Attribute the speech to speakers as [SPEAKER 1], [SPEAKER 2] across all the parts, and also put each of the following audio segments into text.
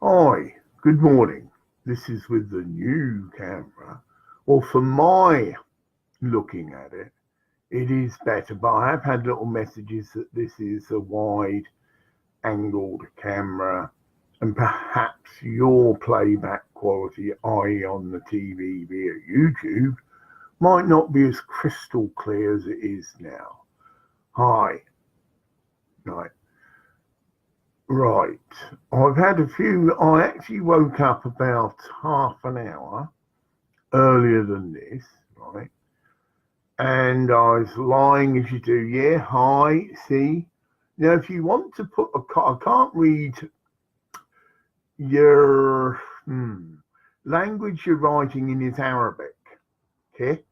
[SPEAKER 1] Hi, good morning. This is with the new camera. Well, for my looking at it, it is better, but I have had little messages that this is a wide angled camera and perhaps your playback quality, i.e. on the TV via YouTube, might not be as crystal clear as it is now. Hi. Right. I've had a few. I actually woke up about half an hour earlier than this, right? And I was lying as you do. Yeah, hi, see? Now, if you want to put I can't read your language you're writing in is Arabic, okay?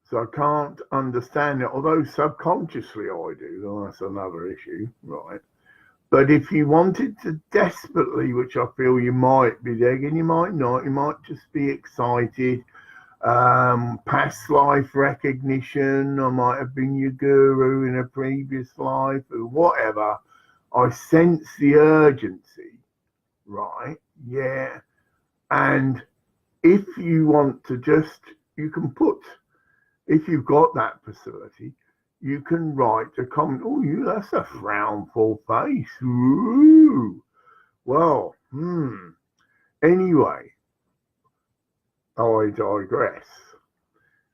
[SPEAKER 1] So I can't understand it, although subconsciously I do. Well, that's another issue, right? But if you wanted to desperately, which I feel you might be there, and you might not, you might just be excited. Past life recognition, I might have been your guru in a previous life, or whatever. I sense the urgency, right? Yeah. And if you want to you can put, if you've got that facility, you can write a comment. Oh, that's a frownful face. Ooh. Well, Anyway, I digress.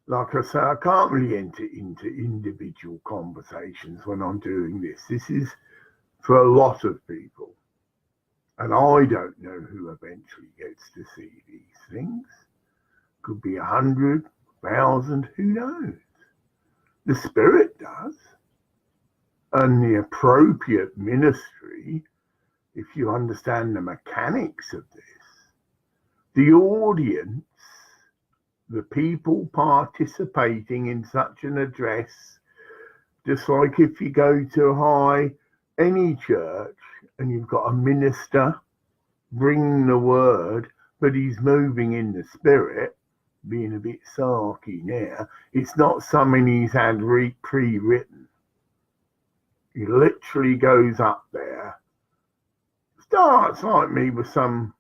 [SPEAKER 1] Like I say, I can't really enter into individual conversations when I'm doing this. This is for a lot of people. And I don't know who eventually gets to see these things. Could be 100, 1,000, who knows? The Spirit does. And the appropriate ministry, if you understand the mechanics of this, the audience, the people participating in such an address, just like if you go to any church and you've got a minister bringing the word, but he's moving in the Spirit, being a bit sarky now, it's not something he's had pre-written. He literally goes up there, starts like me with some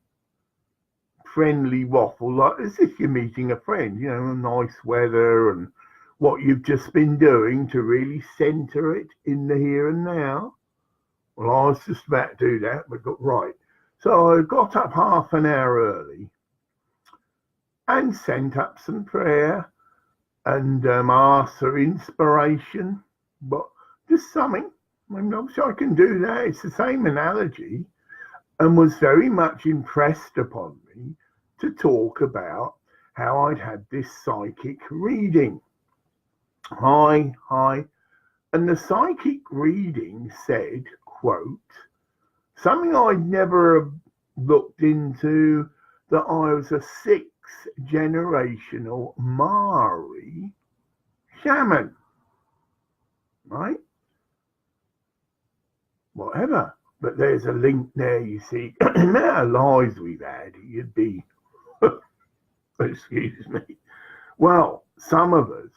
[SPEAKER 1] friendly waffle, like as if you're meeting a friend, nice weather and what you've just been doing to really center it in the here and now. Well, I was just about to do that, but got right. So I got up half an hour early and sent up some prayer and asked for inspiration, but just something. I mean, obviously I can do that. It's the same analogy, and was very much impressed upon me to talk about how I'd had this psychic reading. Hi. And the psychic reading said, quote, something I'd never looked into, that I was a 6th generational Maori shaman. Right? Whatever. But there's a link there, you see. The amount of lies we've had, you'd be, excuse me. Well, some of us,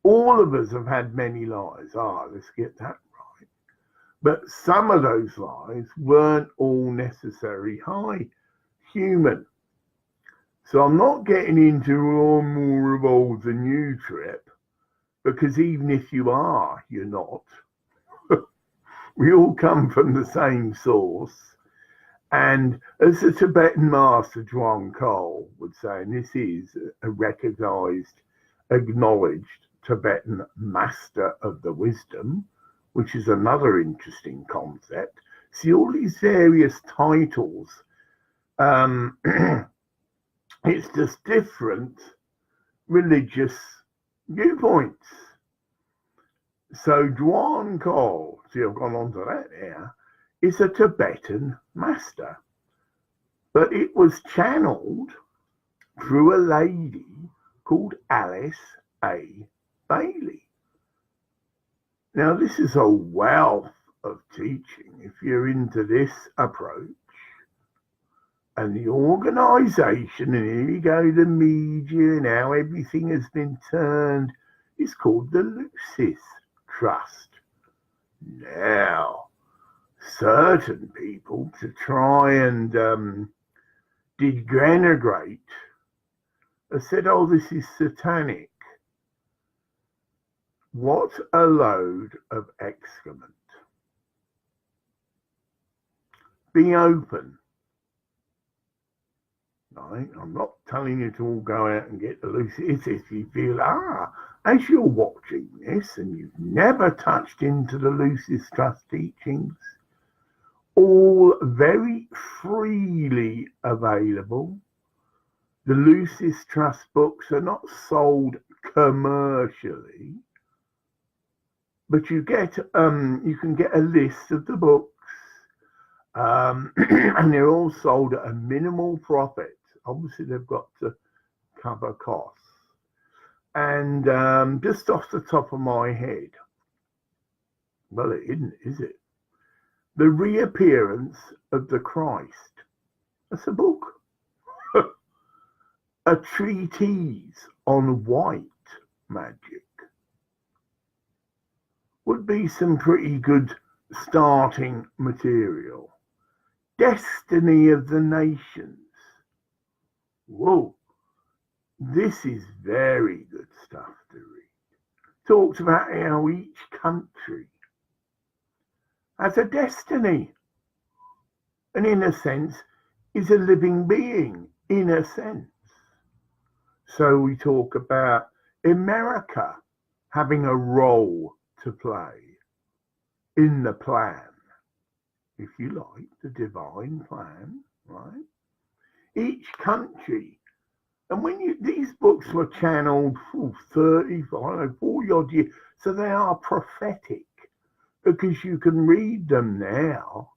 [SPEAKER 1] all of us have had many lies. Let's get that right. But some of those lies weren't all necessarily human. So I'm not getting into more revolves than you trip, because even if you are, you're not. We all come from the same source. And as the Tibetan master Zhuang Cole would say, and this is a recognized, acknowledged Tibetan master of the wisdom, which is another interesting concept. See, all these various titles, it's just different religious viewpoints. So Zhuang Cole, see, I've gone on to that there, is a Tibetan master. But it was channeled through a lady called Alice A. Bailey. Now, this is a wealth of teaching if you're into this approach. And the organization, and here you go, the media, and how everything has been turned, is called the Lucis Trust. Now, certain people to try and denigrate have said, oh, this is satanic. What a load of excrement. Be open. Right? I'm not telling you to all go out and get the Lucis if you feel, as you're watching this and you've never touched into the Lucis Trust teachings, all very freely available. The Lucis Trust books are not sold commercially, but you can get a list of the books, and they're all sold at a minimal profit. Obviously, they've got to cover costs. And just off the top of my head, well, it isn't, is it? The Reappearance of the Christ. That's a book. A treatise on white magic would be some pretty good starting material. Destiny of the Nations. Whoa, this is very good stuff to read. Talks about how each country has a destiny, and in a sense is a living being, in a sense. So we talk about America having a role to play in the plan, if you like, the divine plan, right? Each country, and when these books were channeled 40 odd years, so they are prophetic, because you can read them now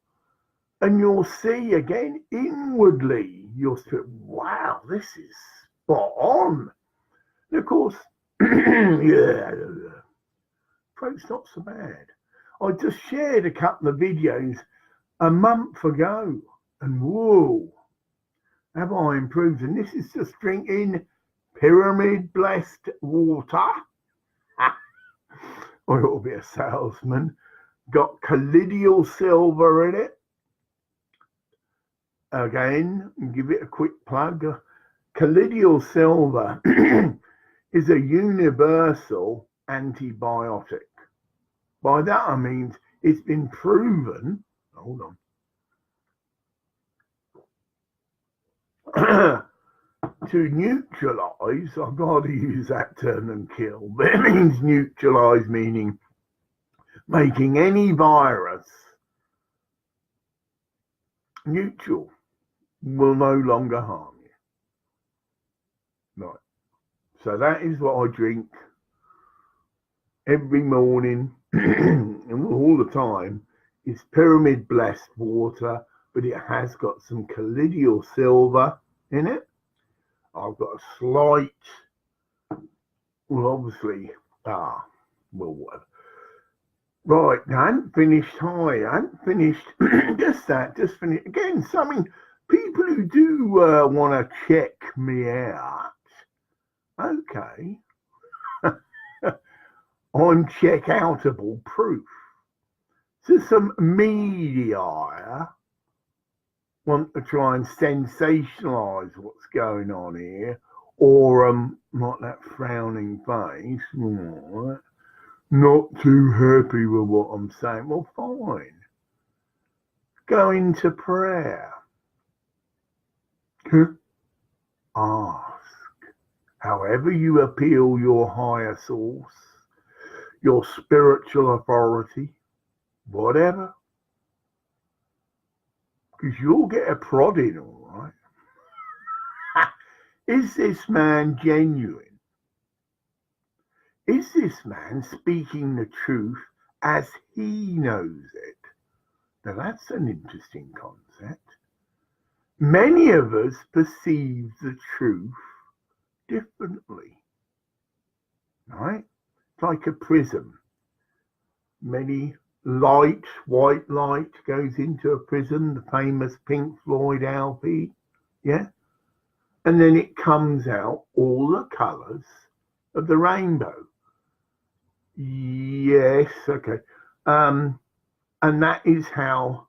[SPEAKER 1] and you'll see again inwardly, you'll say, wow, this is spot on. And of course, it's not so bad. I just shared a couple of videos a month ago, and whoa, have I improved? And this is just drinking pyramid blessed water. I ought to be a salesman. Got colloidal silver in it. Again, give it a quick plug. Colloidal silver is a universal antibiotic. By that I mean it's been proven, hold on, to neutralize, I've got to use that term and kill, but it means neutralize, meaning making any virus neutral, will no longer harm you. Right. So that is what I drink every morning and all the time. Is pyramid blessed water, but it has got some colloidal silver in it. I've got a slight, well, obviously, whatever. Right, I hadn't finished high. I hadn't finished just finished. Again, something people who do want to check me out, okay. I'm check-outable proof. So some media want to try and sensationalise what's going on here, or like that frowning face, right? Not too happy with what I'm saying. Well, fine. Go into prayer. Ask. However you appeal your higher source, your spiritual authority, whatever. Because you'll get a prodding, all right? Is this man genuine? Is this man speaking the truth as he knows it? Now that's an interesting concept. Many of us perceive the truth differently, right? It's like a prism. Many white light goes into a prism, the famous Pink Floyd LP, yeah? And then it comes out all the colours of the rainbow. Yes, okay. And that is how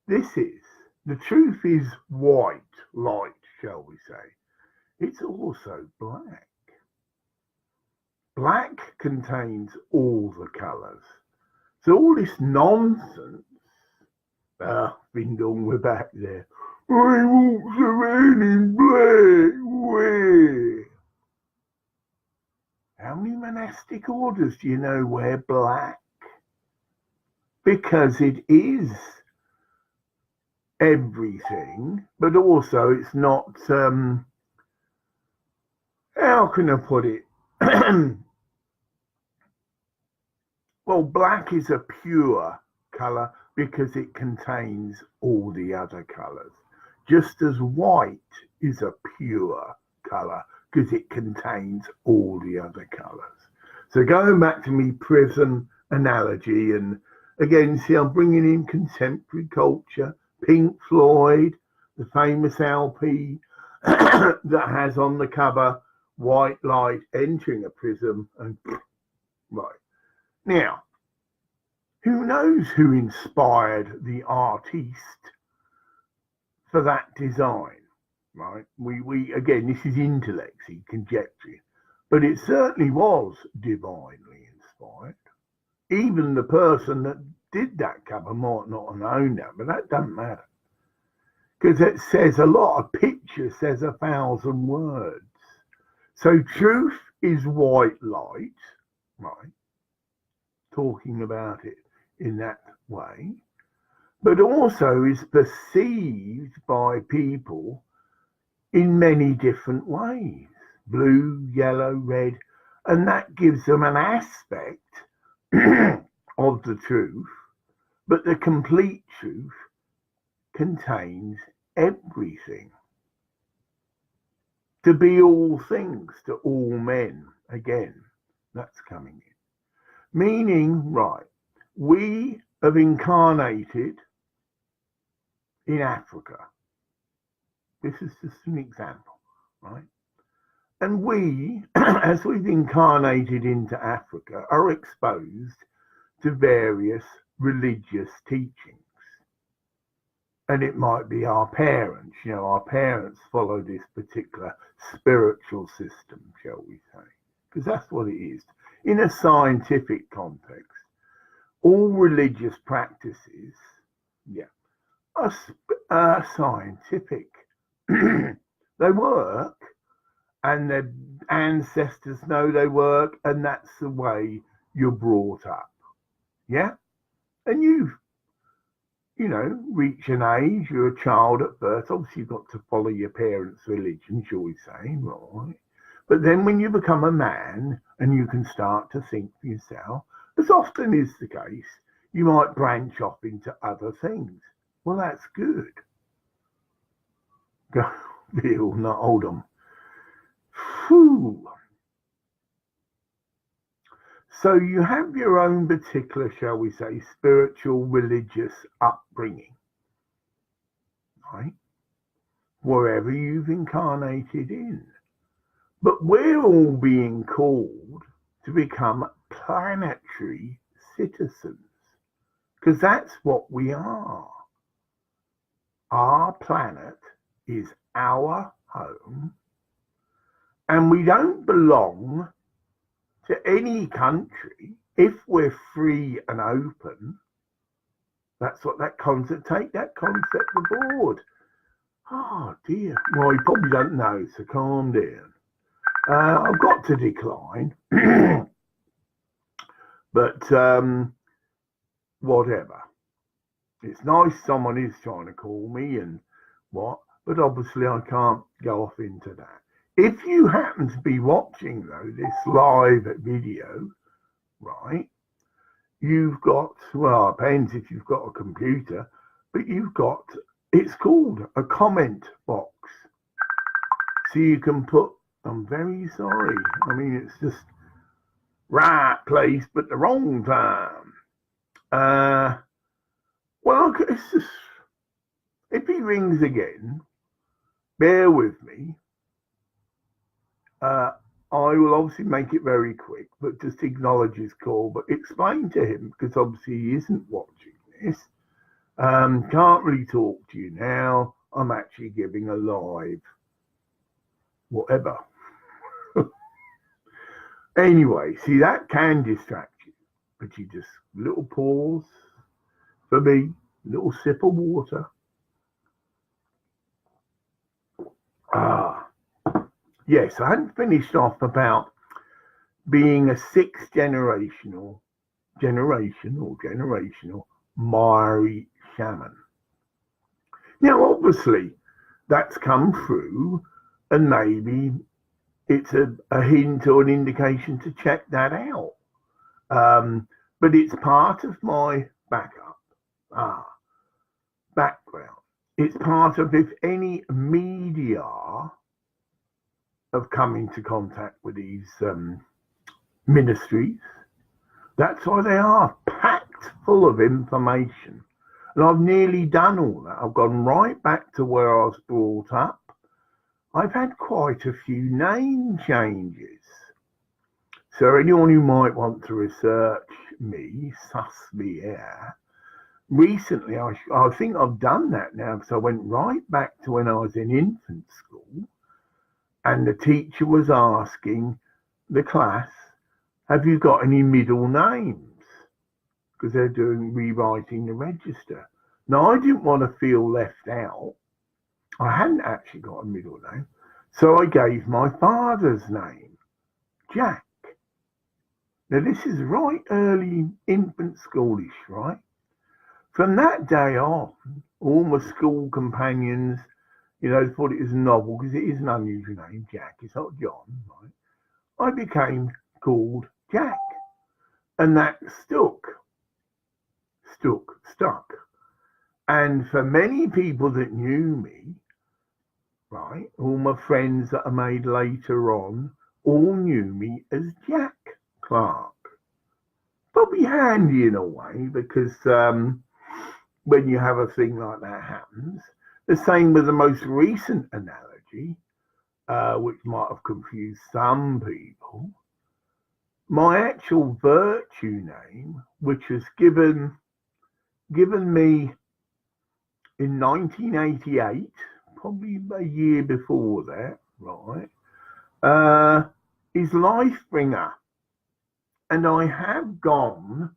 [SPEAKER 1] this is. The truth is white light, shall we say. It's also black. Black contains all the colours. So all this nonsense, Bindong, we're back there. I walk around in black. Where? How many monastic orders do you know wear black? Because it is everything, but also it's not, how can I put it? Well, black is a pure colour because it contains all the other colours. Just as white is a pure colour because it contains all the other colours. So going back to me prism analogy, and again, see, I'm bringing in contemporary culture, Pink Floyd, the famous LP that has on the cover white light entering a prism, and right. Now, who knows who inspired the artiste for that design, right? We again, this is intellectually conjecture, but it certainly was divinely inspired. Even the person that did that cover might not have known that, but that doesn't matter. Because it says a lot. A picture says 1,000 words. So truth is white light, right? Talking about it in that way, but also is perceived by people in many different ways. Blue, yellow, red, and that gives them an aspect of the truth, but the complete truth contains everything. To be all things to all men, again, that's coming in. Meaning, right, we have incarnated in Africa. This is just an example, right? And we, as we've incarnated into Africa, are exposed to various religious teachings. And it might be our parents, our parents follow this particular spiritual system, shall we say, because that's what it is. In a scientific context, all religious practices, are scientific. They work, and their ancestors know they work, and that's the way you're brought up. Yeah? And you reach an age, you're a child at birth, obviously you've got to follow your parents' religion, shall we say, right? But then when you become a man and you can start to think for yourself, as often is the case, you might branch off into other things. Well, that's good. Bill, not hold on. Whew. So you have your own particular, shall we say, spiritual, religious upbringing, right? Wherever you've incarnated in. But we're all being called to become planetary citizens, because that's what we are. Our planet is our home, and we don't belong to any country if we're free and open. That's what that concept, take that concept aboard. Oh dear. Well, you probably don't know, so calm down. I've got to decline. But whatever. It's nice someone is trying to call me and what, but obviously I can't go off into that. If you happen to be watching, though, this live video, right, you've got, well, it depends if you've got a computer, but you've got, it's called a comment box. So you can put, I'm very sorry. I mean, it's just right place, but the wrong time. Well, it's just, if he rings again, bear with me. I will obviously make it very quick, but just acknowledge his call, but explain to him, because obviously he isn't watching this. Can't really talk to you now. I'm actually giving a live whatever. Anyway, see, that can distract you, but you just little pause for me, little sip of water. Yes, I hadn't finished off about being a sixth generational Maori shaman. Now, obviously, that's come through, and maybe it's a hint or an indication to check that out. But it's part of my background. It's part of, if any media have come into contact with these ministries, that's why they are packed full of information. And I've nearly done all that. I've gone right back to where I was brought up. I've had quite a few name changes. So anyone who might want to research me, suss me out, recently I think I've done that now, because I went right back to when I was in infant school, and the teacher was asking the class, have you got any middle names? Because they're rewriting the register. Now, I didn't want to feel left out. I hadn't actually got a middle name. So I gave my father's name, Jack. Now, this is right early infant schoolish, right? From that day on, all my school companions, thought it was novel because it is an unusual name, Jack. It's not John, right? I became called Jack. And that stuck. And for many people that knew me, right, all my friends that I made later on, all knew me as Jack Clark. Probably handy in a way, because when you have a thing like that happens, the same with the most recent analogy, which might have confused some people. My actual virtue name, which was given me in 1988, probably a year before that, right, is Lifebringer. And I have gone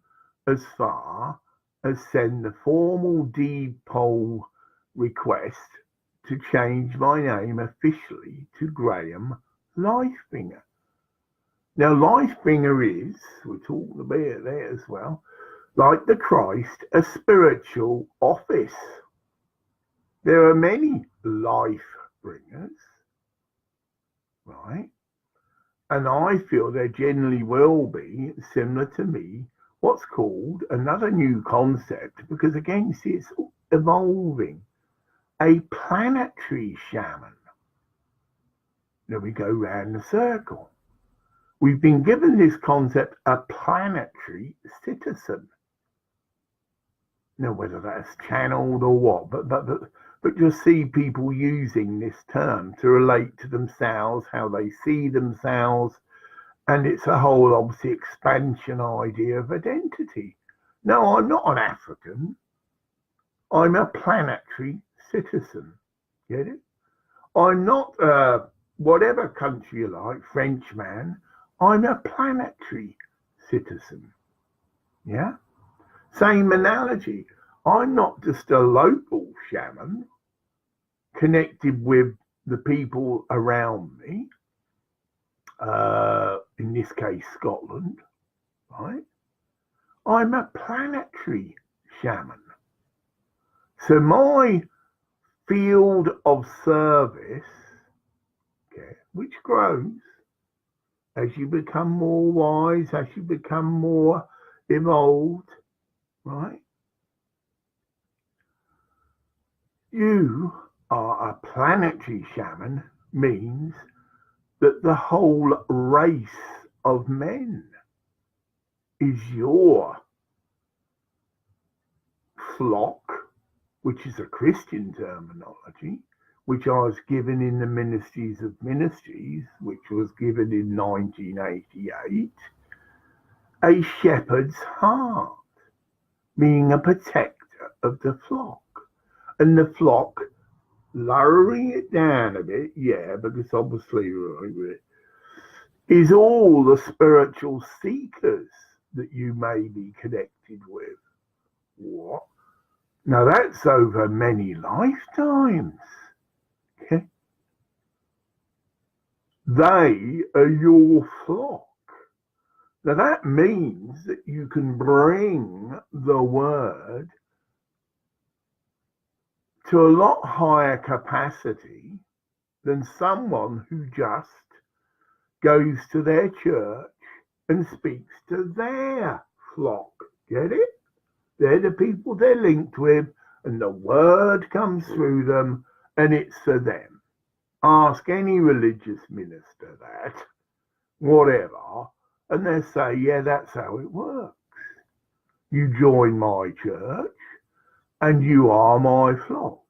[SPEAKER 1] as far as send the formal deed poll request to change my name officially to Graham Lifebringer. Now, Lifebringer is, we're talking about it there as well, like the Christ, a spiritual office. There are many life bringers, right? And I feel there generally will be, similar to me, what's called another new concept, because again, see, it's evolving, a planetary shaman. Now we go round the circle. We've been given this concept, a planetary citizen. Now, whether that's channeled or what, but you'll see people using this term to relate to themselves, how they see themselves, and it's a whole, obviously, expansion idea of identity. No, I'm not an African. I'm a planetary citizen. Get it? I'm not whatever country you like, Frenchman. I'm a planetary citizen. Yeah? Same analogy. I'm not just a local shaman connected with the people around me, in this case, Scotland, right? I'm a planetary shaman. So my field of service, okay, which grows as you become more wise, as you become more evolved, right? You are a planetary shaman means that the whole race of men is your flock, which is a Christian terminology, which I was given in the Ministries of Ministries, which was given in 1988, a shepherd's heart, being a protector of the flock. And the flock, lowering it down a bit, yeah, because obviously, right, is all the spiritual seekers that you may be connected with. What? Now that's over many lifetimes. Okay? They are your flock. Now that means that you can bring the word to a lot higher capacity than someone who just goes to their church and speaks to their flock. Get it? They're the people they're linked with, and the word comes through them, and it's for them. Ask any religious minister that, whatever, and they'll say, yeah, that's how it works. You join my church, and you are my flock,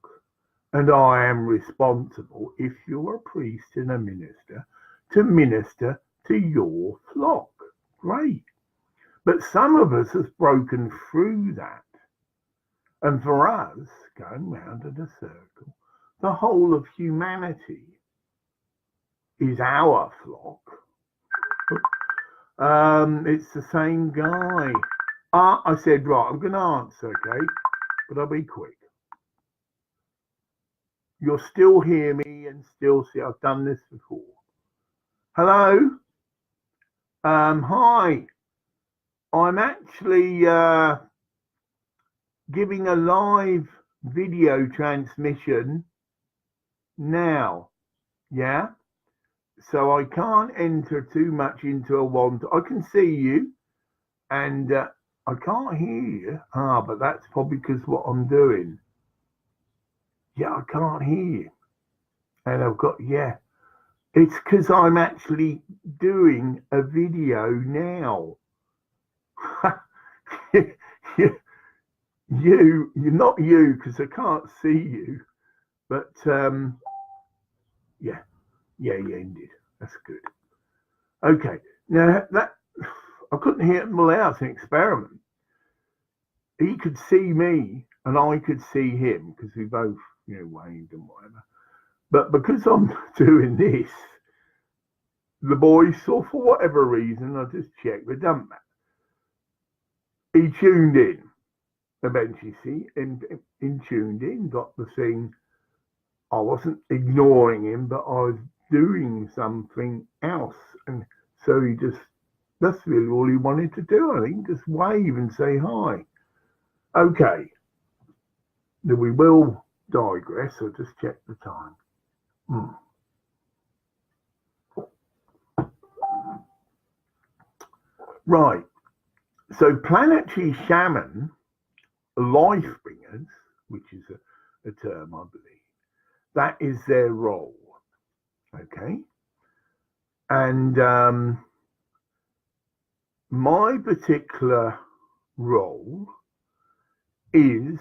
[SPEAKER 1] and I am responsible, if you're a priest and a minister, to minister to your flock. Great. But some of us have broken through that. And for us, going round in a circle, the whole of humanity is our flock. It's the same guy. I said, right, I'm going to answer, okay? But I'll be quick. You'll still hear me and still see I've done this before. Hello? Hi. I'm actually giving a live video transmission now. Yeah? So I can't enter too much into a one. I can see you and I can't hear you. But that's probably because what I'm doing. Yeah, I can't hear you. And I've got, yeah. It's because I'm actually doing a video now. You're not you because I can't see you, but yeah, you ended. That's good. Okay, now that I couldn't hear it. Well, that's an experiment. He could see me and I could see him because we both, waved and whatever. But because I'm doing this, the boy saw, for whatever reason, I just checked, but it doesn't matter. He tuned in eventually, see, and tuned in, got the thing. I wasn't ignoring him, but I was doing something else. And so that's really all he wanted to do, I think, just wave and say hi. Okay. Then we will digress. I'll just check the time. Right. So planetary shaman, life bringers, which is a term I believe, that is their role. Okay. And my particular role is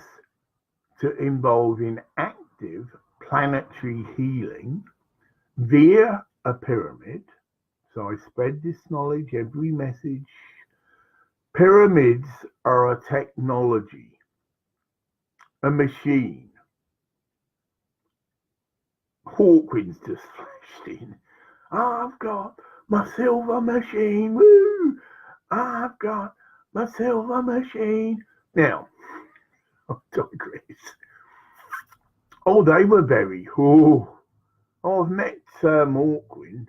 [SPEAKER 1] to involve in active planetary healing via a pyramid. So I spread this knowledge, every message. Pyramids are a technology, a machine. Hawkins just flashed in. I've got my silver machine. Woo! I've got my silver machine. Now, I digress. Oh, they were very. I've met Hawkins.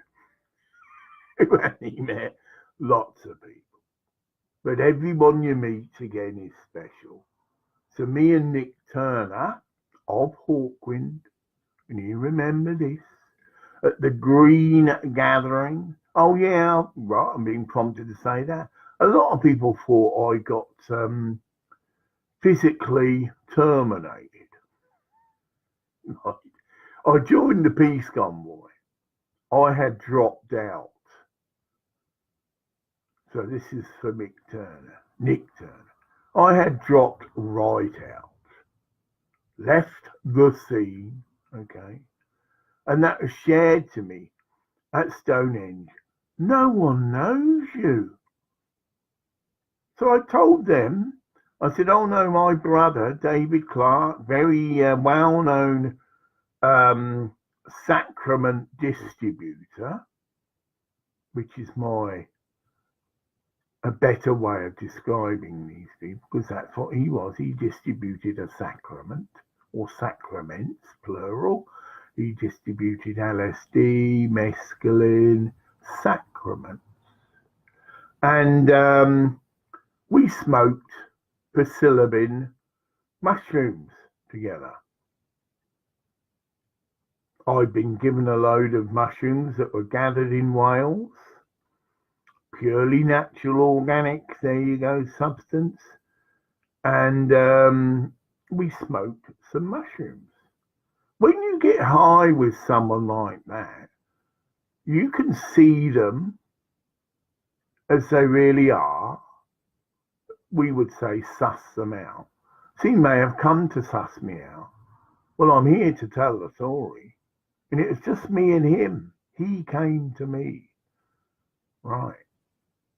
[SPEAKER 1] He met lots of people. But everyone you meet again is special. So me and Nick Turner of Hawkwind, and you remember this, at the Green Gathering. Oh yeah, right, I'm being prompted to say that. A lot of people thought I got physically terminated. Right. I joined the Peace Convoy. I had dropped out. So this is for Nick Turner. I had dropped right out. Left the scene, okay? And that was shared to me at Stonehenge. No one knows you. So I told them I said, oh no, my brother, David Clark, very well-known sacrament distributor, which is a better way of describing these people, because that's what he was. He distributed a sacrament, or sacraments, plural. He distributed LSD, mescaline, sacraments. And we smoked psilocybin mushrooms together. I'd been given a load of mushrooms that were gathered in Wales, purely natural, organic, there you go, substance. And we smoked some mushrooms. When you get high with someone like that, you can see them as they really are. We would say suss them out. So he may have come to suss me out. Well, I'm here to tell the story. And it was just me and him. He came to me. Right.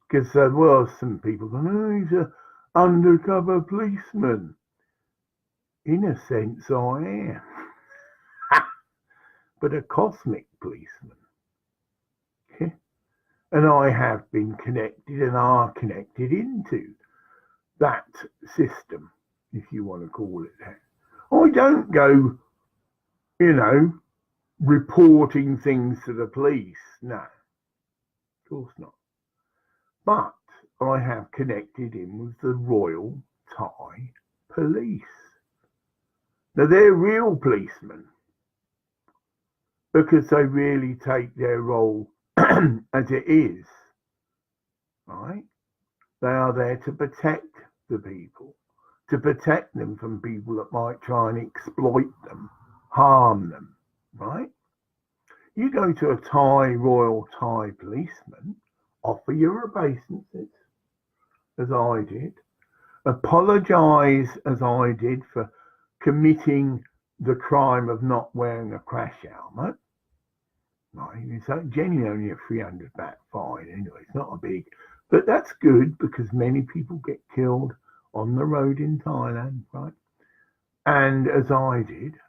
[SPEAKER 1] Because there were some people going, oh, he's an undercover policeman. In a sense, I am. But a cosmic policeman. Okay? And I have been connected and are connected into that system, if you want to call it that. I don't go, reporting things to the police. No, of course not. But I have connected in with the Royal Thai Police. Now, they're real policemen because they really take their role as it is, right? They are there to protect the people, to protect them from people that might try and exploit them, harm them, right? You go to a Royal Thai policeman, offer your obeisances, as I did, apologise as I did for committing the crime of not wearing a crash helmet. Right? It's genuinely only a 300 baht fine anyway, it's not a big, but that's good because many people get killed on the road in Thailand, right? And as I did,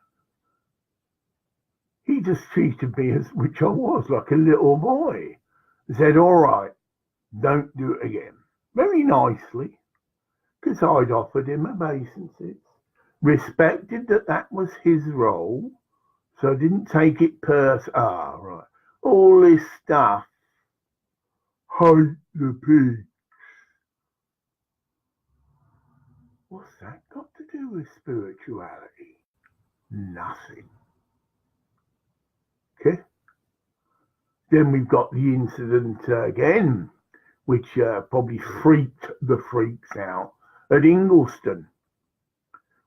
[SPEAKER 1] he just treated me as, which I was, like a little boy. He said, all right, don't do it again. Very nicely, because I'd offered him obeisances, respected that was his role, so I didn't take it right. All this stuff, hide the pig. What's that got to do with spirituality? Nothing. Okay. Then we've got the incident again, which probably freaked the freaks out at Ingliston,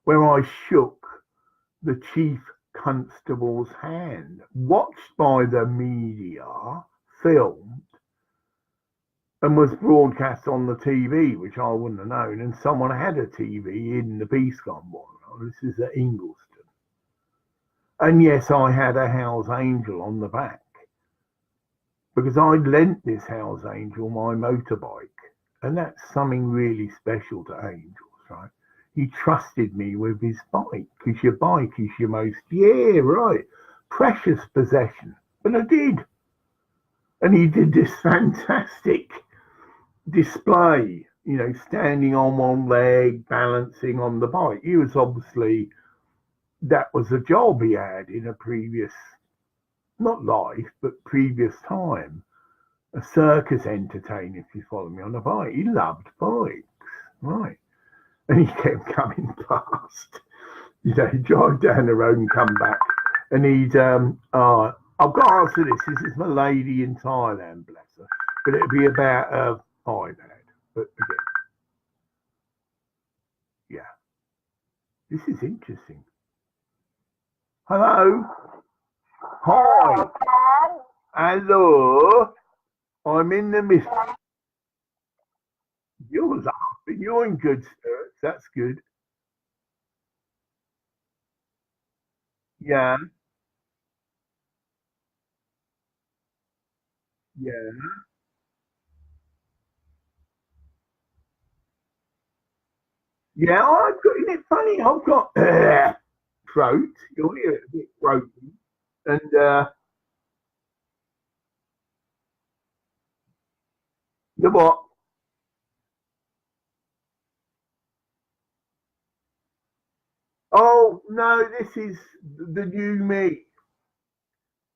[SPEAKER 1] where I shook the chief constable's hand, watched by the media, filmed, and was broadcast on the TV, which I wouldn't have known, and someone had a TV in the peace convoy. This is at Ingliston. And yes, I had a Hell's Angel on the back, because I'd lent this Hell's Angel my motorbike, and that's something really special to angels, right? He trusted me with his bike, because your bike is your most, precious possession. And I did. And he did this fantastic display, standing on one leg, balancing on the bike. He was obviously, that was a job he had in a previous, not life, but previous time. A circus entertainer, if you follow me, on a bike. He loved bikes, right? And he kept coming past. He'd drive down the road and come back. And he'd, I've got to answer this. This is my lady in Thailand, bless her. But it'd be about iPad. But again, yeah. This is interesting. Hello? Hi. Hello? I'm in the midst. You're laughing. You're in good spirits. That's good. Yeah, yeah. Yeah, I've got, isn't it funny? I've got throat. You'll hear it a bit throaty. And the what? Oh, no, this is the new me.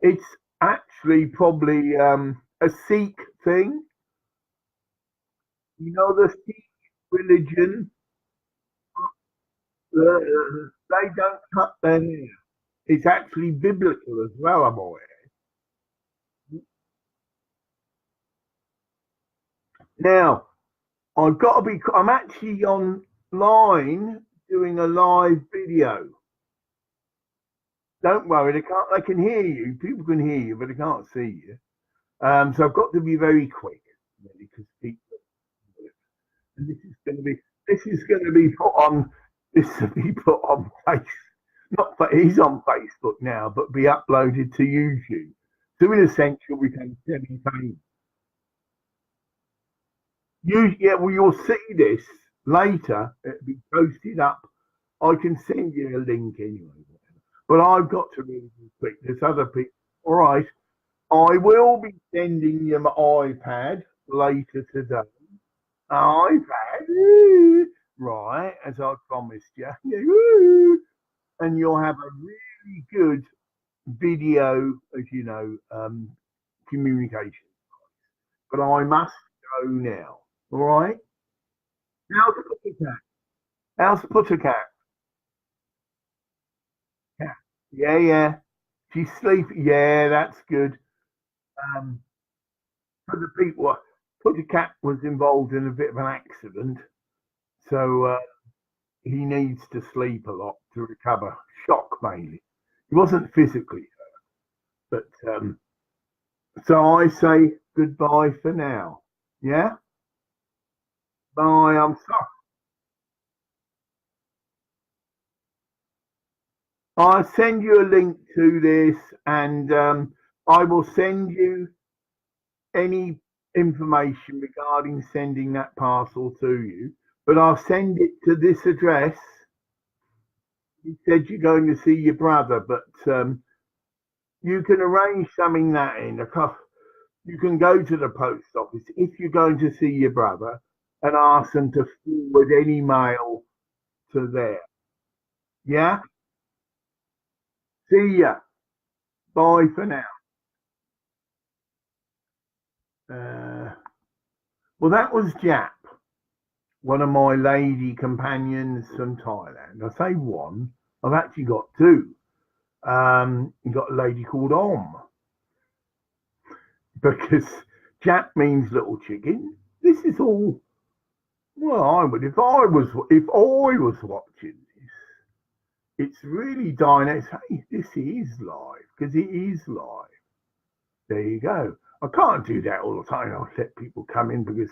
[SPEAKER 1] It's actually probably a Sikh thing. You know, the Sikh religion, they don't cut their hair. It's actually biblical as well, I'm aware. Now, I'm actually online doing a live video. Don't worry, they can hear you. People can hear you, but they can't see you. So I've got to be very quick, really, because people. And this is going to be put on. This will be put on face. Not that he's on Facebook now, but be uploaded to YouTube. So in a sense, you'll become semi-famous. Yeah, well, you'll see this later. It'll be posted up. I can send you a link anyway. But I've got to really be quick. There's other people. All right. I will be sending you my iPad later today. iPad, right, as I promised you. And you'll have a really good video, as you know, communication. But I must go now. All right. How's Pussycat? How's Pussycat? Yeah, yeah, yeah. She's sleeping. Yeah, that's good. Um, for the people, Pussycat was involved in a bit of an accident, so he needs to sleep a lot to recover. Shock mainly. He wasn't physically, but so I say goodbye for now. Yeah. Bye. I'm sorry. I'll send you a link to this, and I will send you any information regarding sending that parcel to you. But I'll send it to this address. You said you're going to see your brother, but you can arrange something that in. You can go to the post office if you're going to see your brother and ask them to forward any mail to there. Yeah? See ya. Bye for now. Uh, well, that was Jap, one of my lady companions from Thailand. I say one, I've actually got two. You got a lady called Om because Jap means little chicken. This is all. Well, I would if I was watching this. It's really dynamic. Hey, this is live because it is live. There you go. I can't do that all the time. I'll let people come in because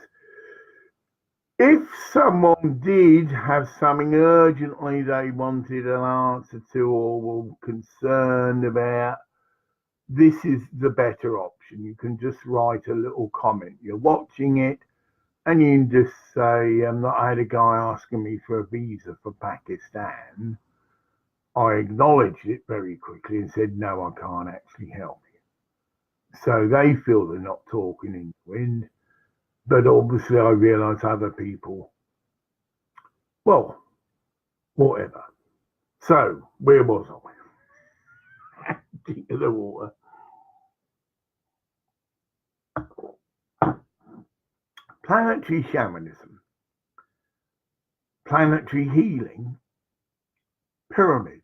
[SPEAKER 1] if someone did have something urgently they wanted an answer to or were concerned about, this is the better option. You can just write a little comment. You're watching it, and you can just say, I had a guy asking me for a visa for Pakistan. I acknowledged it very quickly and said, no, I can't actually help you. So they feel they're not talking in the wind. But obviously, I realise other people, well, whatever. So, where was I? Into the water. Planetary shamanism, planetary healing, pyramids.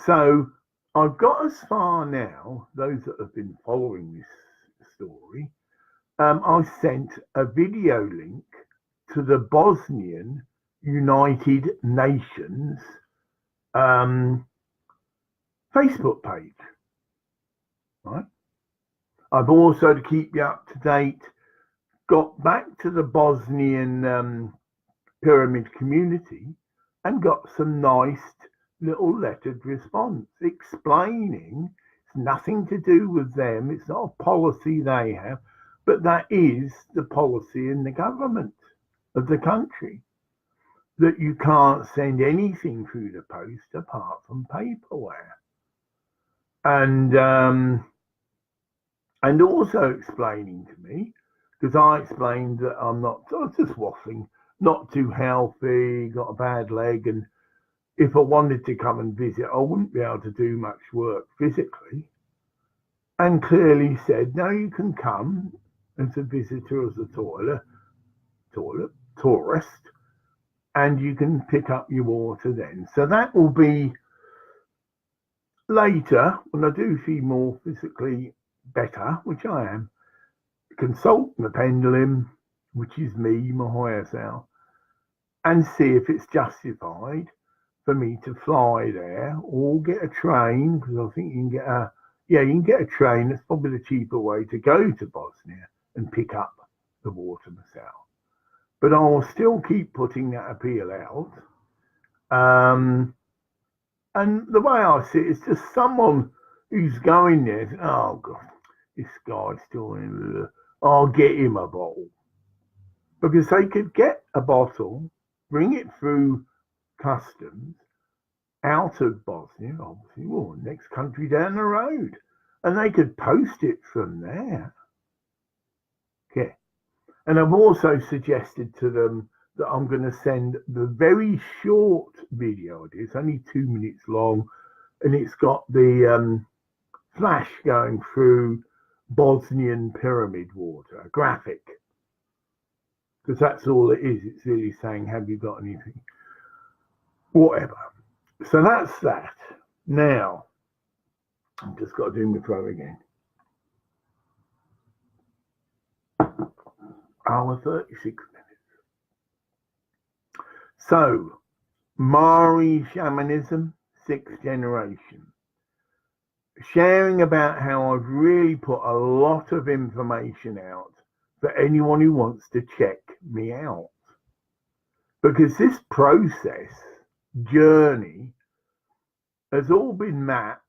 [SPEAKER 1] So, I've got as far now, those that have been following this story, I sent a video link to the Bosnian United Nations Facebook page. Right. I've also, to keep you up to date, got back to the Bosnian pyramid community and got some nice little lettered response explaining it's nothing to do with them. It's not a policy they have, but that is the policy in the government of the country. that you can't send anything through the post apart from paperware. And also explaining to me, because I explained that I was just waffling, not too healthy, got a bad leg, and if I wanted to come and visit, I wouldn't be able to do much work physically. And clearly said, no, you can come as a visitor, as a tourist, and you can pick up your water then. So that will be later when I do feel more physically better, which I am. Consult the pendulum, which is me, my higher self, and see if it's justified for me to fly there or get a train, because I think you can get a train. That's probably the cheaper way to go to Bosnia and pick up the water myself. But I'll still keep putting that appeal out. And the way I see it is just someone who's going there, oh God, this guy's still in, I'll get him a bottle. Because they could get a bottle, bring it through customs, out of Bosnia, obviously, well, next country down the road. And they could post it from there. Okay. And I've also suggested to them that I'm going to send the very short video. It's only 2 minutes long, and it's got the flash going through Bosnian pyramid water, a graphic. Because that's all it is. It's really saying, have you got anything? Whatever. So that's that. Now, I've just got to do my throat again. Hour 36 minutes. So, Maori shamanism, 6th generation. Sharing about how I've really put a lot of information out for anyone who wants to check me out. Because this process, journey, has all been mapped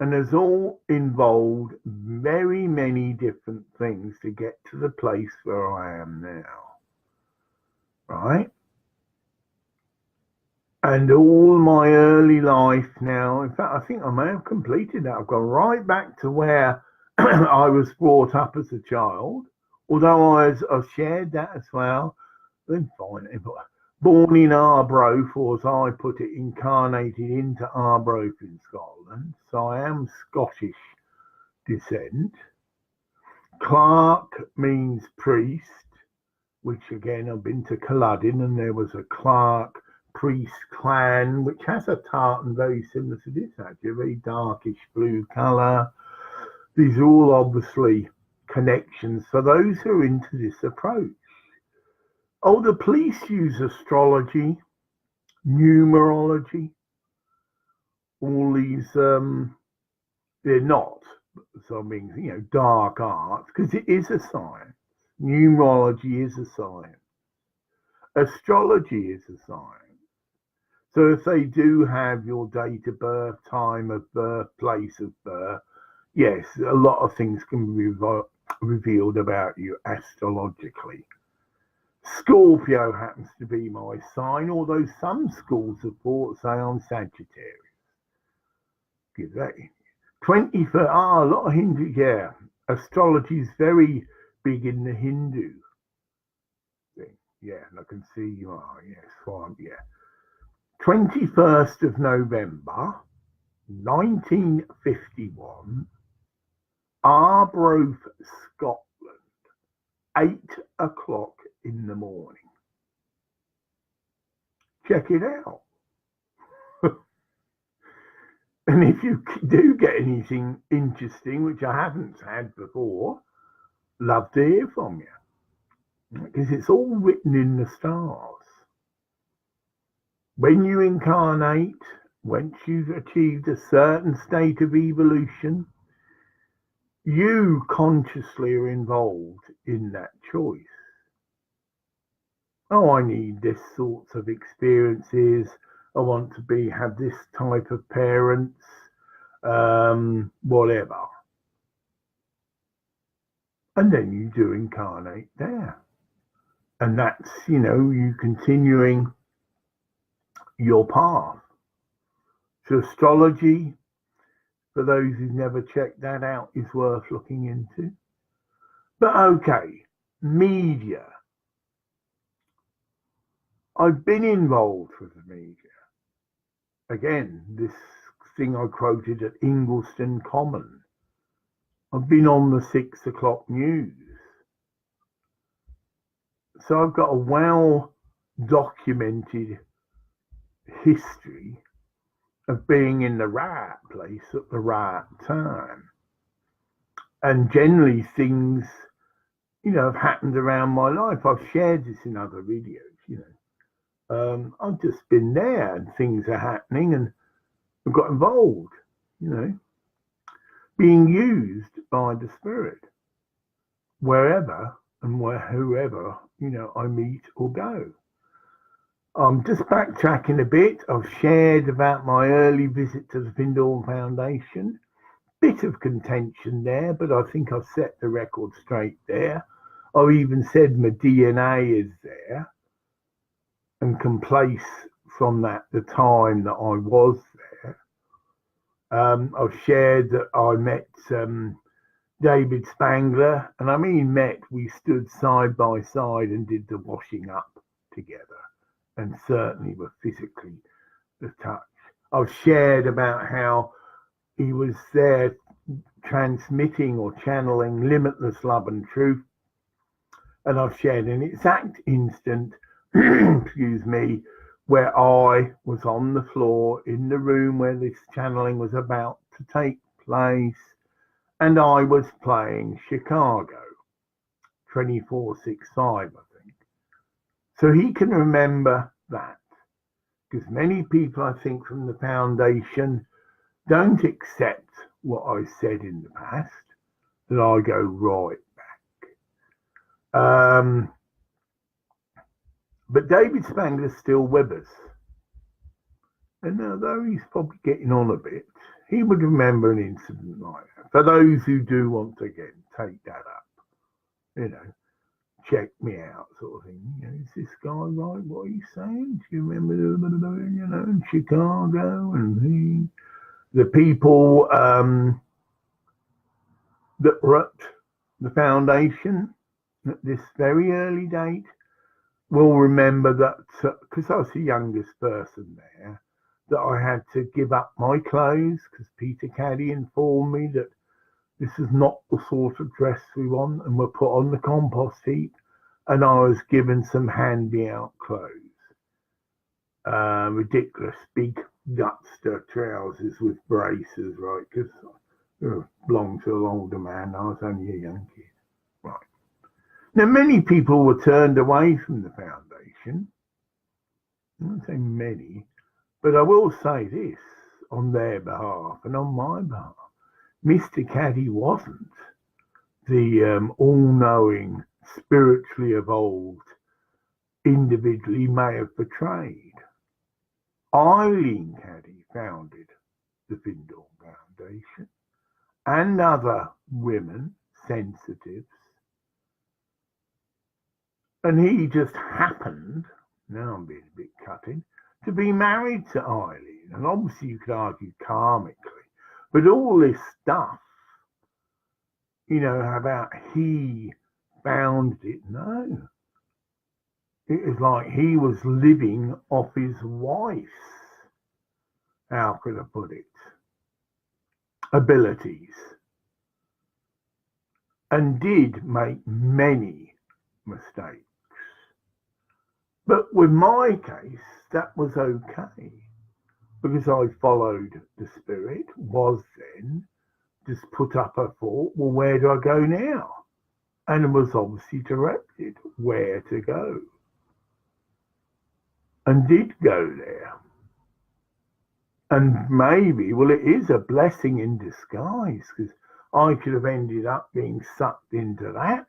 [SPEAKER 1] and has all involved very many different things to get to the place where I am now. Right? And all my early life now, in fact, I think I may have completed that. I've gone right back to where I was brought up as a child, although I've shared that as well. Then fine, born in Arbroath, or as I put it, incarnated into Arbroath in Scotland. So I am Scottish descent. Clark means priest, which again, I've been to Culloden, and there was a Clark priest clan, which has a tartan very similar to this, actually, a very darkish blue colour. These are all obviously connections for those who are into this approach. Oh, the police use astrology, numerology, all these, they're not, so I mean, dark arts, because it is a science. Numerology is a science. Astrology is a science. So if they do have your date of birth, time of birth, place of birth, yes, a lot of things can be revealed about you astrologically. Scorpio happens to be my sign, although some schools of thought say I'm Sagittarius. Give that in. 21st, a lot of Hindu, yeah. Astrology is very big in the Hindu thing. Yeah, and I can see you are, yes, fine, yeah. 21st of November, 1951, Arbroath, Scotland, 8 o'clock in the morning. Check it out. And if you do get anything interesting, which I haven't had before, love to hear from you. Because it's all written in the stars. When you incarnate, once you've achieved a certain state of evolution, you consciously are involved in that choice. Oh, I need this sorts of experiences. I want to have this type of parents, whatever. And then you do incarnate there. And that's, you continuing your path. So astrology, for those who've never checked that out, is worth looking into. But okay, media. I've been involved with the media. Again, this thing I quoted at Ingleston Common. I've been on the 6 o'clock news. So I've got a well-documented history of being in the right place at the right time. And generally things, have happened around my life. I've shared this in other videos, I've just been there and things are happening and I've got involved, being used by the Spirit wherever and whoever, I meet or go. I'm just backtracking a bit. I've shared about my early visit to the Findorn Foundation. Bit of contention there, but I think I've set the record straight there. I've even said my DNA is there and can place from that the time that I was there. I've shared that I met David Spangler, and I mean met, we stood side by side and did the washing up together, and certainly were physically the touch. I've shared about how he was there transmitting or channeling limitless love and truth, and I've shared an exact instant, excuse me, where I was on the floor in the room where this channeling was about to take place, and I was playing Chicago 24/65, I think. So he can remember that, because many people, I think, from the foundation don't accept what I said in the past, that I go right back. But David Spangler's still with us. And although he's probably getting on a bit, he would remember an incident like that. For those who do want to, again, take that up, check me out, sort of thing. Is this guy right? What are you saying? Do you remember, in Chicago and the people that were at the foundation at this very early date will remember that, because I was the youngest person there, that I had to give up my clothes because Peter Caddy informed me that this is not the sort of dress we want, and were put on the compost heap, and I was given some hand-me-out clothes. Ridiculous big gutster trousers with braces, right? Because I belonged to an older man. I was only a young kid. Right. Now, many people were turned away from the foundation. I won't say many, but I will say this on their behalf and on my behalf. Mr. Caddy wasn't the all-knowing, spiritually evolved individual he may have portrayed. Eileen Caddy founded the Findorn Foundation and other women, sensitives, and he just happened, now I'm being a bit cutting, to be married to Eileen. And obviously you could argue karmically, but all this stuff, about he found it, no. It was like he was living off his wife's, how could I put it, abilities. And did make many mistakes. But with my case, that was okay, because I followed the Spirit, was then just put up a thought, well, where do I go now? And was obviously directed where to go. And did go there. And maybe, well, it is a blessing in disguise, because I could have ended up being sucked into that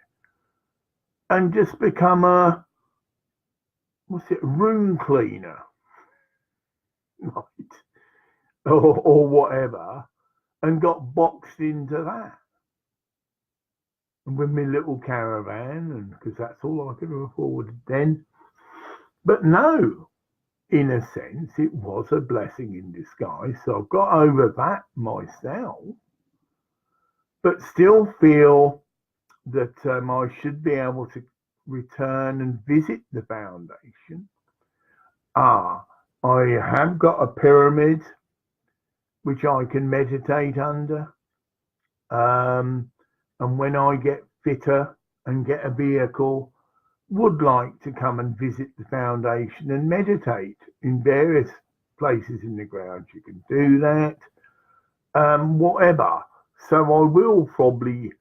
[SPEAKER 1] and just become a, room cleaner, right? Or whatever, and got boxed into that. And with my little caravan, and because that's all I could have afforded then. But no, in a sense, it was a blessing in disguise. So I've got over that myself, but still feel that I should be able to return and visit the foundation. I have got a pyramid which I can meditate under. And when I get fitter and get a vehicle, would like to come and visit the foundation and meditate in various places in the ground. You can do that, whatever. So I will probably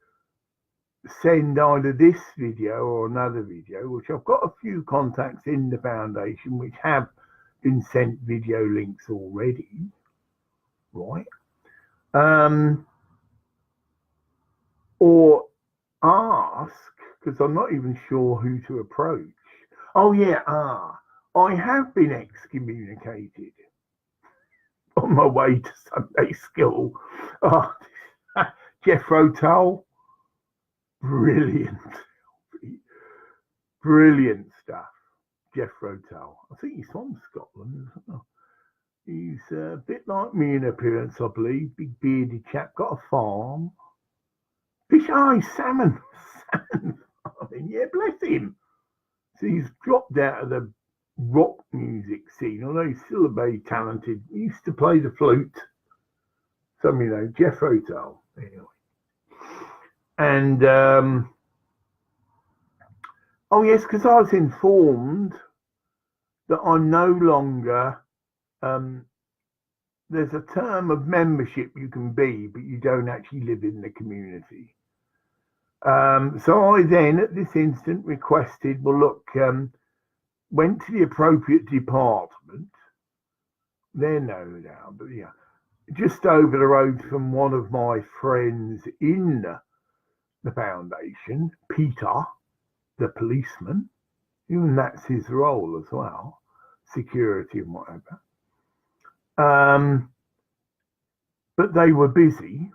[SPEAKER 1] send either this video or another video, which I've got a few contacts in the foundation which have been sent video links already, right? Or ask, because I'm not even sure who to approach. Oh yeah, I have been excommunicated on my way to Sunday school. Jethro Tull, brilliant stuff. Jethro Tull. I think he's from Scotland as well. He's a bit like me in appearance, I believe. Big bearded chap, got a farm. Fish eye, salmon. Yeah, bless him. So he's dropped out of the rock music scene, although he's still a very talented. He used to play the flute. Some, Jethro Tull. Anyway. And, oh yes, because I was informed that I'm no longer, there's a term of membership you can be, but you don't actually live in the community. So I then, at this instant, requested, well, look, went to the appropriate department. They're no doubt, but yeah, just over the road from one of my friends in the foundation, Peter, the policeman. Even that's his role as well, security and whatever. But they were busy.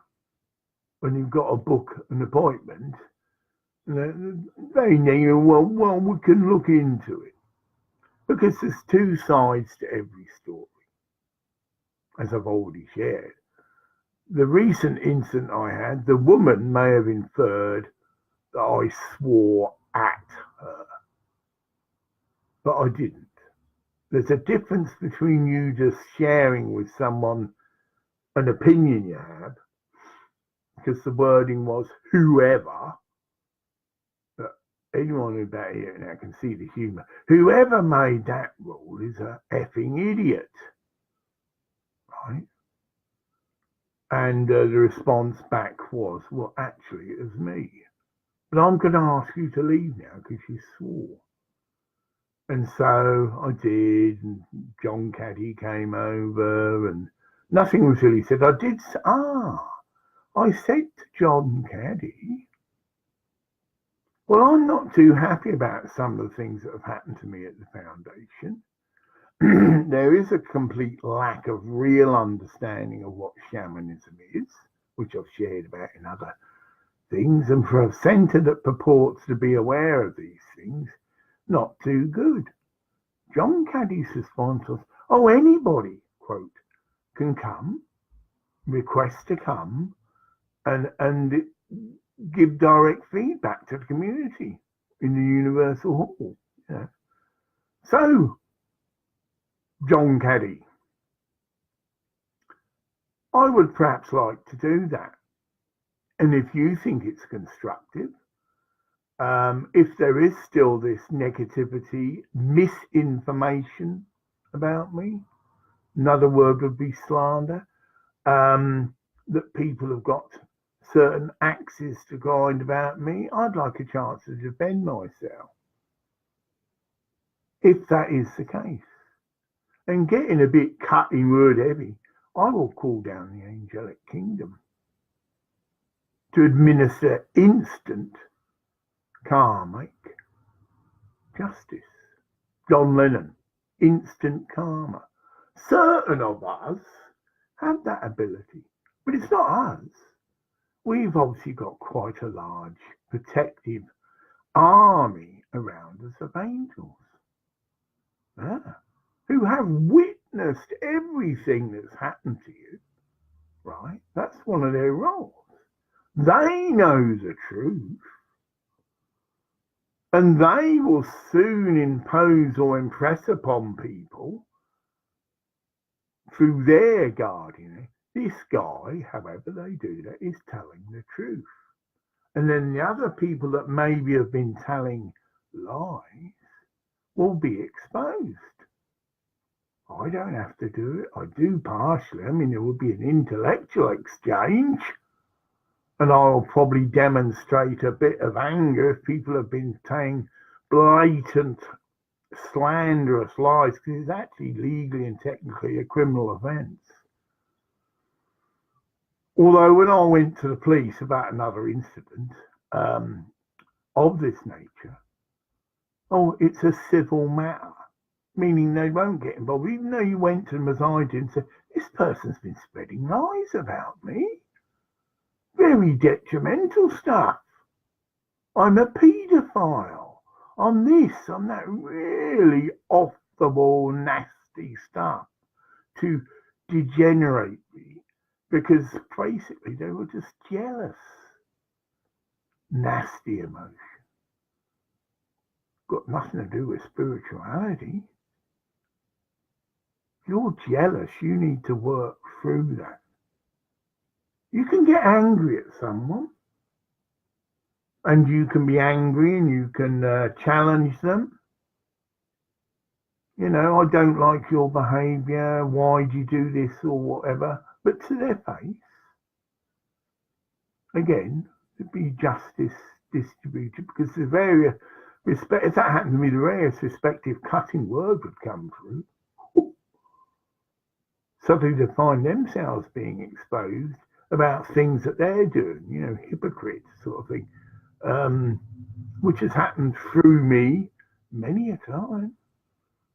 [SPEAKER 1] When you've got to book an appointment, they need, well, we can look into it. Because there's two sides to every story, as I've already shared. The recent incident I had, the woman may have inferred that I swore at her, but I didn't. There's a difference between you just sharing with someone an opinion you have, because the wording was whoever, but anyone about here now can see the humour. Whoever made that rule is a effing idiot, right? And the response back was, well, actually, it was me. But I'm going to ask you to leave now because you swore. And so I did, and John Caddy came over, and nothing was really said. I said to John Caddy, well, I'm not too happy about some of the things that have happened to me at the foundation. There is a complete lack of real understanding of what shamanism is, which I've shared about in other things. And for a centre that purports to be aware of these things, not too good. John Caddy's response was, oh, anybody, quote, can come, request to come, and give direct feedback to the community in the Universal Hall. Yeah. So, John Caddy, I would perhaps like to do that. And if you think it's constructive, if there is still this negativity, misinformation about me, another word would be slander, that people have got certain axes to grind about me, I'd like a chance to defend myself. If that is the case. And getting a bit cutting word heavy, I will call down the angelic kingdom to administer instant karmic justice. John Lennon, instant karma. Certain of us have that ability, but it's not us. We've obviously got quite a large protective army around us of angels. Yeah. who have witnessed everything that's happened to you, right? That's one of their roles. They know the truth, and they will soon impose or impress upon people through their guardian. This guy, however they do that, is telling the truth. And then the other people that maybe have been telling lies will be exposed. I don't have to do it. I do partially. I mean, there would be an intellectual exchange, and I'll probably demonstrate a bit of anger if people have been saying blatant, slanderous lies, because it's actually legally and technically a criminal offence. Although when I went to the police about another incident of this nature, it's a civil matter, meaning they won't get involved, even though you went to them as I did and said, this person's been spreading lies about me. Very detrimental stuff. I'm a paedophile. I'm this, I'm that, really off the wall, nasty stuff to degenerate me, because basically they were just jealous. Nasty emotion. Got nothing to do with spirituality. If you're jealous, you need to work through that. You can get angry at someone, and you can be angry and you can challenge them. You know, I don't like your behaviour, why do you do this or whatever, but to their face. Again, to be justice distributed, because the various if that happened to me, the various respective cutting words would come through. Suddenly they find themselves being exposed about things that they're doing, you know, hypocrites sort of thing, which has happened through me many a time.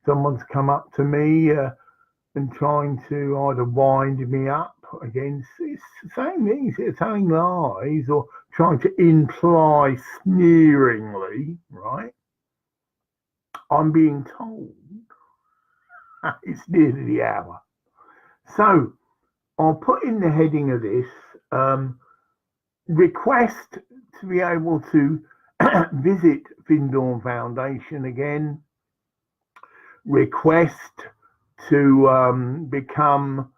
[SPEAKER 1] Someone's come up to me and trying to either wind me up against, it's the same things, they're telling lies or trying to imply sneeringly, right? I'm being told it's nearly the hour. So I'll put in the heading of this, request to be able to visit Findorn Foundation again, request to become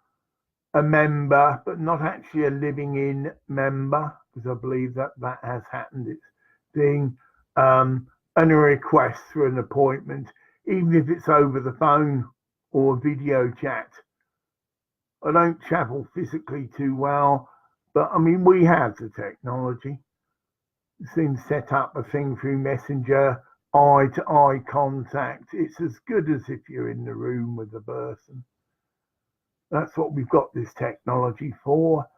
[SPEAKER 1] a member, but not actually a living in member, because I believe that has happened. It's being and a request for an appointment, even if it's over the phone or video chat. I don't travel physically too well, but I mean, we have the technology. It's been set up a thing through Messenger, eye-to-eye contact. It's as good as if you're in the room with the person. That's what we've got this technology for.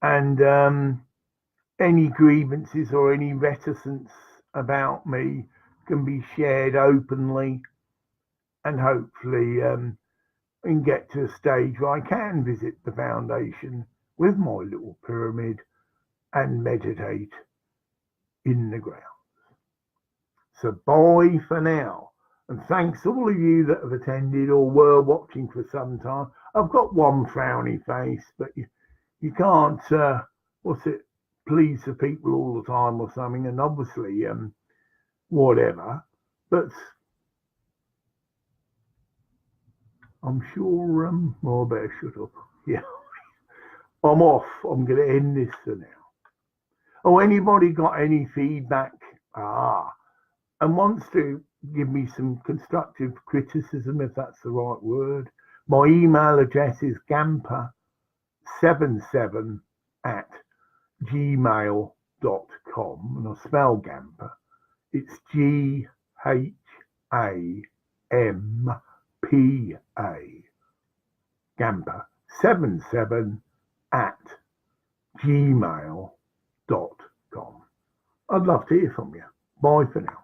[SPEAKER 1] And any grievances or any reticence about me can be shared openly, and hopefully and get to a stage where I can visit the foundation with my little pyramid and meditate in the ground. So bye for now. And thanks to all of you that have attended or were watching for some time. I've got one frowny face, but you can't, please the people all the time or something. And obviously, whatever. But I'm sure, I better shut up. Yeah. I'm off. I'm going to end this for now. Oh, anybody got any feedback? And wants to give me some constructive criticism, if that's the right word. My email address is ghampa77@gmail.com, and I spell Ghampa. It's GHAMPA. Ghampa77@gmail.com. I'd love to hear from you. Bye for now.